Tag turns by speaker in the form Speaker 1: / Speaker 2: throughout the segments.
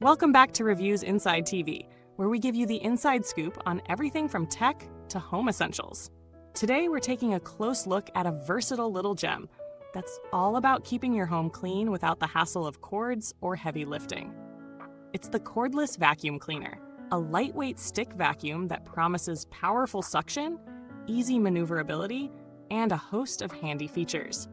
Speaker 1: Welcome back to Reviews Inside TV, where we give you the inside scoop on everything from tech to home essentials. Today, we're taking a close look at a versatile little gem that's all about keeping your home clean without the hassle of cords or heavy lifting. It's the Cordless Vacuum Cleaner, a lightweight stick vacuum that promises powerful suction, easy maneuverability, and a host of handy features.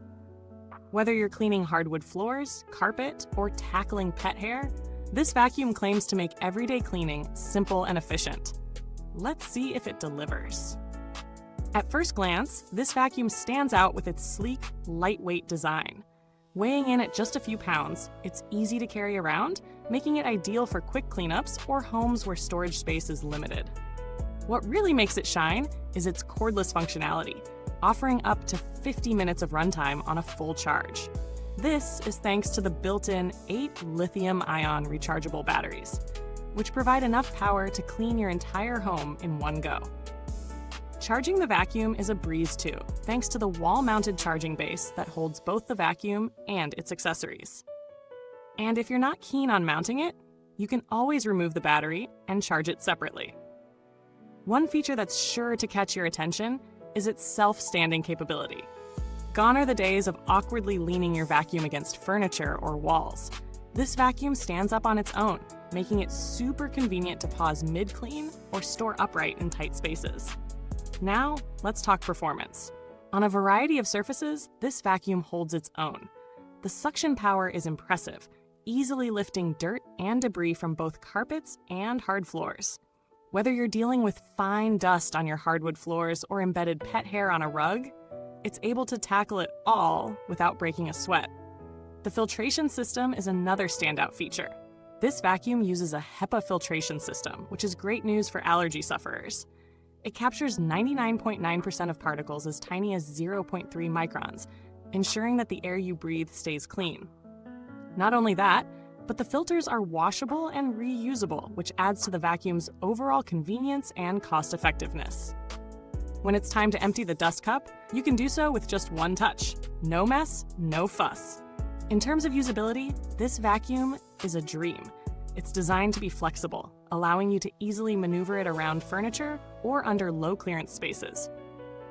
Speaker 1: Whether you're cleaning hardwood floors, carpet, or tackling pet hair, this vacuum claims to make everyday cleaning simple and efficient. Let's see if it delivers. At first glance, this vacuum stands out with its sleek, lightweight design. Weighing in at just a few pounds, it's easy to carry around, making it ideal for quick cleanups or homes where storage space is limited. What really makes it shine is its cordless functionality, offering up to 50 minutes of runtime on a full charge. This is thanks to the built-in 8 lithium-ion rechargeable batteries, which provide enough power to clean your entire home in one go. Charging the vacuum is a breeze too, thanks to the wall-mounted charging base that holds both the vacuum and its accessories. And if you're not keen on mounting it, you can always remove the battery and charge it separately. One feature that's sure to catch your attention is its self-standing capability. Gone are the days of awkwardly leaning your vacuum against furniture or walls. This vacuum stands up on its own, making it super convenient to pause mid-clean or store upright in tight spaces. Now, let's talk performance. On a variety of surfaces, this vacuum holds its own. The suction power is impressive, easily lifting dirt and debris from both carpets and hard floors. Whether you're dealing with fine dust on your hardwood floors or embedded pet hair on a rug, it's able to tackle it all without breaking a sweat. The filtration system is another standout feature. This vacuum uses a HEPA filtration system, which is great news for allergy sufferers. It captures 99.9% of particles as tiny as 0.3 microns, ensuring that the air you breathe stays clean. Not only that, but the filters are washable and reusable, which adds to the vacuum's overall convenience and cost-effectiveness. When it's time to empty the dust cup, you can do so with just one touch. No mess, no fuss. In terms of usability, this vacuum is a dream. It's designed to be flexible, allowing you to easily maneuver it around furniture or under low-clearance spaces.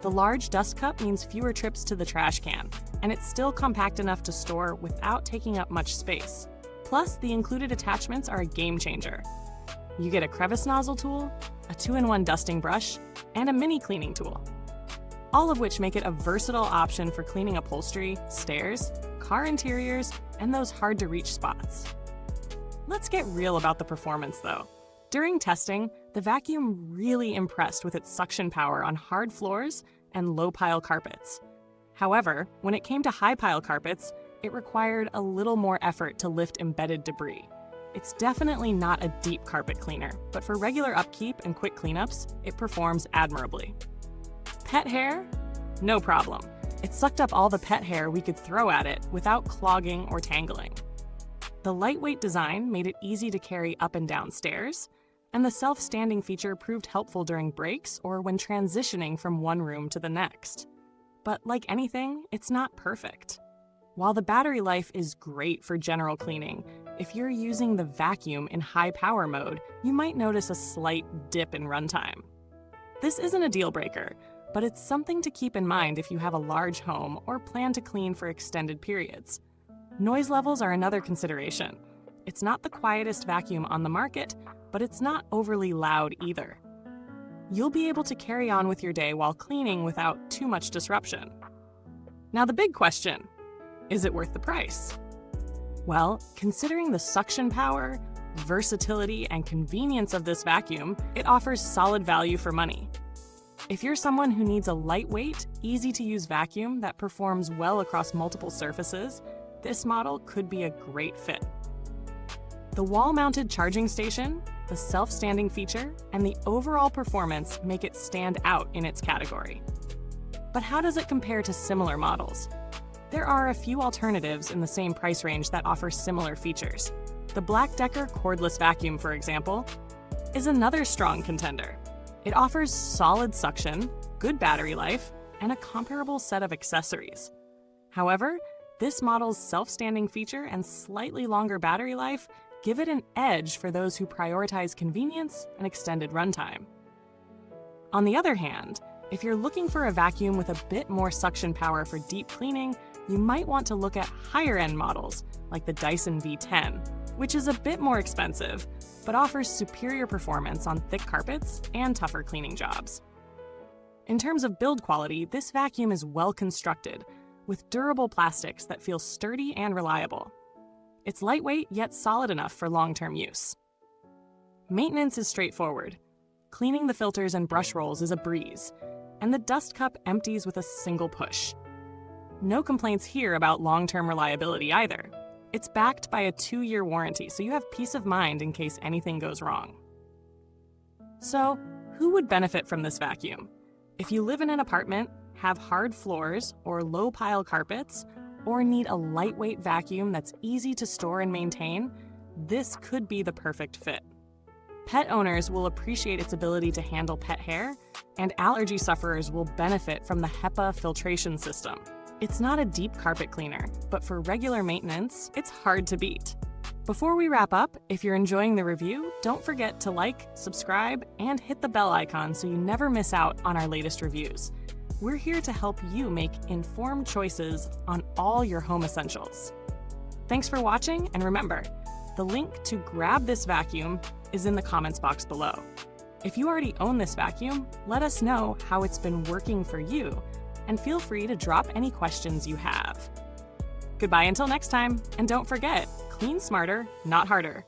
Speaker 1: The large dust cup means fewer trips to the trash can, and it's still compact enough to store without taking up much space. Plus, the included attachments are a game changer. You get a crevice nozzle tool, a 2-in-1 dusting brush, and a mini cleaning tool, all of which make it a versatile option for cleaning upholstery, stairs, car interiors, and those hard-to-reach spots. Let's get real about the performance, though. During testing, the vacuum really impressed with its suction power on hard floors and low-pile carpets. However, when it came to high-pile carpets, it required a little more effort to lift embedded debris. It's definitely not a deep carpet cleaner, but for regular upkeep and quick cleanups, it performs admirably. Pet hair? No problem. It sucked up all the pet hair we could throw at it without clogging or tangling. The lightweight design made it easy to carry up and down stairs, and the self-standing feature proved helpful during breaks or when transitioning from one room to the next. But like anything, it's not perfect. While the battery life is great for general cleaning, if you're using the vacuum in high power mode, you might notice a slight dip in runtime. This isn't a deal breaker, but it's something to keep in mind if you have a large home or plan to clean for extended periods. Noise levels are another consideration. It's not the quietest vacuum on the market, but it's not overly loud either. You'll be able to carry on with your day while cleaning without too much disruption. Now the big question, is it worth the price? Well, considering the suction power, versatility, and convenience of this vacuum, it offers solid value for money. If you're someone who needs a lightweight, easy-to-use vacuum that performs well across multiple surfaces, this model could be a great fit. The wall-mounted charging station, the self-standing feature, and the overall performance make it stand out in its category. But how does it compare to similar models? There are a few alternatives in the same price range that offer similar features. The BLACK+DECKER cordless vacuum, for example, is another strong contender. It offers solid suction, good battery life, and a comparable set of accessories. However, this model's self-standing feature and slightly longer battery life give it an edge for those who prioritize convenience and extended runtime. On the other hand, if you're looking for a vacuum with a bit more suction power for deep cleaning, you might want to look at higher-end models like the Dyson V10, which is a bit more expensive, but offers superior performance on thick carpets and tougher cleaning jobs. In terms of build quality, this vacuum is well constructed, with durable plastics that feel sturdy and reliable. It's lightweight yet solid enough for long-term use. Maintenance is straightforward. Cleaning the filters and brush rolls is a breeze, and the dust cup empties with a single push. No complaints here about long-term reliability either. It's backed by a 2-year warranty, so you have peace of mind in case anything goes wrong. So, who would benefit from this vacuum? If you live in an apartment, have hard floors or low-pile carpets, or need a lightweight vacuum that's easy to store and maintain, this could be the perfect fit. Pet owners will appreciate its ability to handle pet hair, and allergy sufferers will benefit from the HEPA filtration system. It's not a deep carpet cleaner, but for regular maintenance, it's hard to beat. Before we wrap up, if you're enjoying the review, don't forget to like, subscribe, and hit the bell icon so you never miss out on our latest reviews. We're here to help you make informed choices on all your home essentials. Thanks for watching, and remember, the link to grab this vacuum is in the comments box below. If you already own this vacuum, let us know how it's been working for you, and feel free to drop any questions you have. Goodbye until next time, and don't forget, clean smarter, not harder.